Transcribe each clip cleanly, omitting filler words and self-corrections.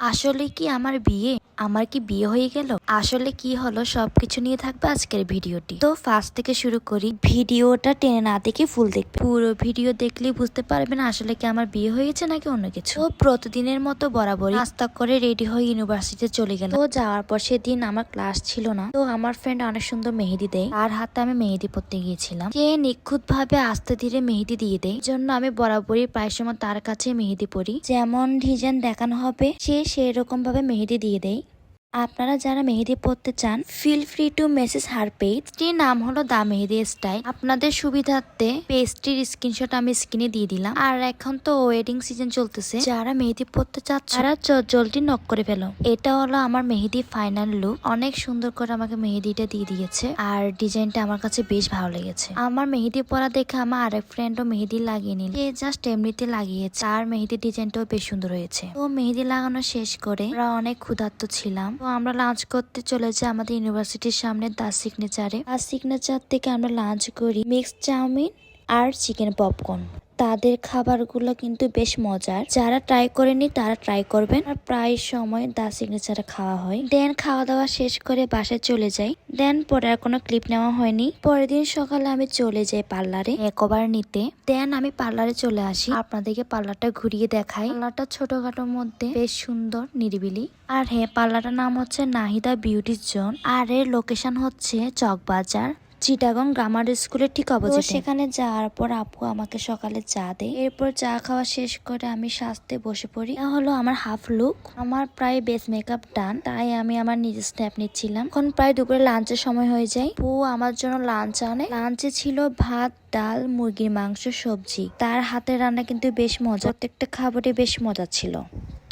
আসলে কি আমার বিয়ে? আমার কি বিয়ে হয়ে গেল? আসলে কি হলো সবকিছু নিয়ে থাকবে আজকের ভিডিওটি। তো ফার্স্ট থেকে শুরু করি। ভিডিওটা টেনে না দেখে ফুল দেখবে। পুরো ভিডিও দেখলেই বুঝতে পারবেন আসলে কি আমার বিয়ে হয়েছে নাকি অন্য কিছু। তো প্রতিদিনের মতো বরাবরই নাস্তা করে রেডি হয়ে ইউনিভার্সিটিতে চলে গেলাম। তো যাওয়ার পর সেদিন আমার ক্লাস ছিল না। তো আমার ফ্রেন্ড অনেক সুন্দর মেহেদি দেয়। তার হাতে আমি মেহেদি পড়তে গিয়েছিলাম। সে নিখুঁত ভাবে আস্তে ধীরে মেহেদি দিয়ে দেয়। জন্য আমি বরাবরই প্রায় সময় তার কাছে মেহেদি পড়ি। যেমন ডিজাইন দেখানো হবে সে সেরকম ভাবে মেহেদি দিয়ে দেয়। আপনারা যারা মেহেদি পড়তে চান ফিল ফ্রি টু মেসেজ হার পেজটির নাম হলো দা মেহেদি স্টাইল। আপনাদের সুবিধার্থে পেজটির স্ক্রিনশট আমি স্ক্রিনে দিয়ে দিলাম। আর এখন তো ওয়েডিং সিজন চলতেছে, যারা মেহেদি পড়তে চাচ্ছে তারা জলদি নক করে ফেলো। এটা হলো আমার মেহেদি ফাইনাল লুক। অনেক সুন্দর করে আমাকে মেহেদিটা দিয়ে দিয়েছে আর ডিজাইনটা আমার কাছে বেশ ভালো লেগেছে। আমার মেহেদি পরা দেখে আমার আরেক ফ্রেন্ডও মেহেদি লাগিয়ে নিল। সে জাস্ট এমনিতে লাগিয়েছে আর মেহেদি ডিজাইনটাও বেশ সুন্দর হয়েছে। তো মেহেদি লাগানো শেষ করে আমরা অনেক ক্ষুধার্ত ছিলাম। তো আমরা লাঞ্চ করতে চলে যাই আমাদের ইউনিভার্সিটির সামনে দা সিগনেচারে। আর সিগনেচার থেকে আমরা লাঞ্চ করি মিক্সড চাউমিন আর চিকেন পপকর্ন। তাদের খাবারগুলো কিন্তু বেশ মজার, যারা ট্রাই করেনি তারা ট্রাই করবেন। আর প্রায় সময় দা সিগনেচারে খাওয়া হয়। দেন খাওয়া দাওয়া শেষ করে বাসায় চলে যাই। দেন পরে আর কোনো ক্লিপ নেওয়া হয়নি। পরের দিন সকালে আমি চলে যাই পার্লারে একবার নিতে। দেন আমি পার্লারে চলে আসি, আপনাদেরকে পার্লারটা ঘুরিয়ে দেখাই। পার্লারটা ছোটখাটোর মধ্যে বেশ সুন্দর নিরিবিলি। আর হ্যাঁ, পার্লারটার নাম হচ্ছে নাহিদা বিউটি জোন। আর এর লোকেশন হচ্ছে চকবাজার, চিটাগং গ্রামার স্কুলের ঠিক অপোজিটে। সেখানে যাওয়ার পর আপু আমাকে সকালে চা দেয়। এরপর চা খাওয়া শেষ করে আমি সাজতে বসে পড়ি। এটা হলো আমার হাফ লুক। আমার প্রায় বেস মেকআপ ডান, তাই আমি আমার নিজের স্ন্যাপ নিচ্ছিলাম। এখন প্রায় দুপুরে লাঞ্চের সময় হয়ে যায়। আপু আমার জন্য লাঞ্চ আনে। লাঞ্চে ছিল ভাত, ডাল, মুরগির মাংস, সবজি। তার হাতের রান্না কিন্তু বেশ মজা, প্রত্যেকটা খাবারই বেশ মজা ছিল।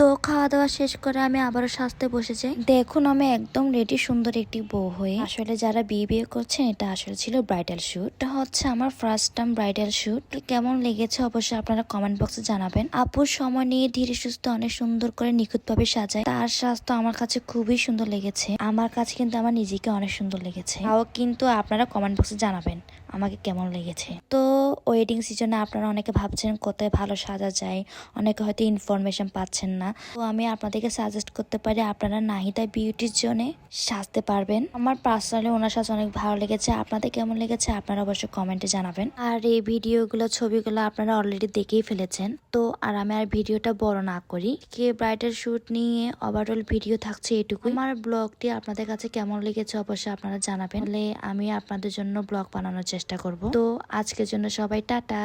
তো খাওয়া দাওয়া শেষ করে আমি আবারও সাজতে বসে যাই। দেখুন আমি একদম রেডি সুন্দর একটি বউ হয়ে। আসলে যারা বিয়ে করছেন এটা আসলে ছিল ব্রাইডাল শুট। এটা হচ্ছে আমার ফার্স্ট টাইম ব্রাইডাল শুট। কেমন লেগেছে অবশ্যই আপনারা কমেন্ট বক্সে জানাবেন। আপুর সময় নিয়ে ধীরে সুস্থ অনেক সুন্দর করে নিখুঁত ভাবে সাজায়। তার সাজ তো আমার কাছে খুবই সুন্দর লেগেছে। আমার কাছে কিন্তু আমার নিজেকে অনেক সুন্দর লেগেছে। তাও কিন্তু আপনারা কমেন্ট বক্সে জানাবেন আমাকে কেমন লেগেছে। তো ওয়েডিং সিজনে আপনারা অনেকে ভাবছেন কোথায় ভালো সাজা যায়, অনেকে হয়তো ইনফরমেশন পাচ্ছেন না। তো আমি আপনাদেরকে সাজেস্ট করতে পারি আপনারা নাহিদা বিউটির জন্য সাজতে পারবেন। আমার পার্সোনালি ওনার সাজ অনেক ভালো লেগেছে। আপনাদের কেমন লেগেছে আপনারা অবশ্যই কমেন্টে জানাবেন। আর এই ভিডিওগুলো ছবিগুলো আপনারা অলরেডি দেখেই ফেলেছেন। তো আর আমি আর ভিডিওটা বড় না করি, কে ব্রাইডাল শুট নিয়ে ওভারঅল ভিডিও থাকছে এটুকু। আমার ব্লগটি আপনাদের কাছে কেমন লেগেছে অবশ্যই আপনারা জানাবেন, তাহলে আমি আপনাদের জন্য ব্লগ বানানোর চেষ্টা করব। তো আজকের জন্য সবাই টাটা।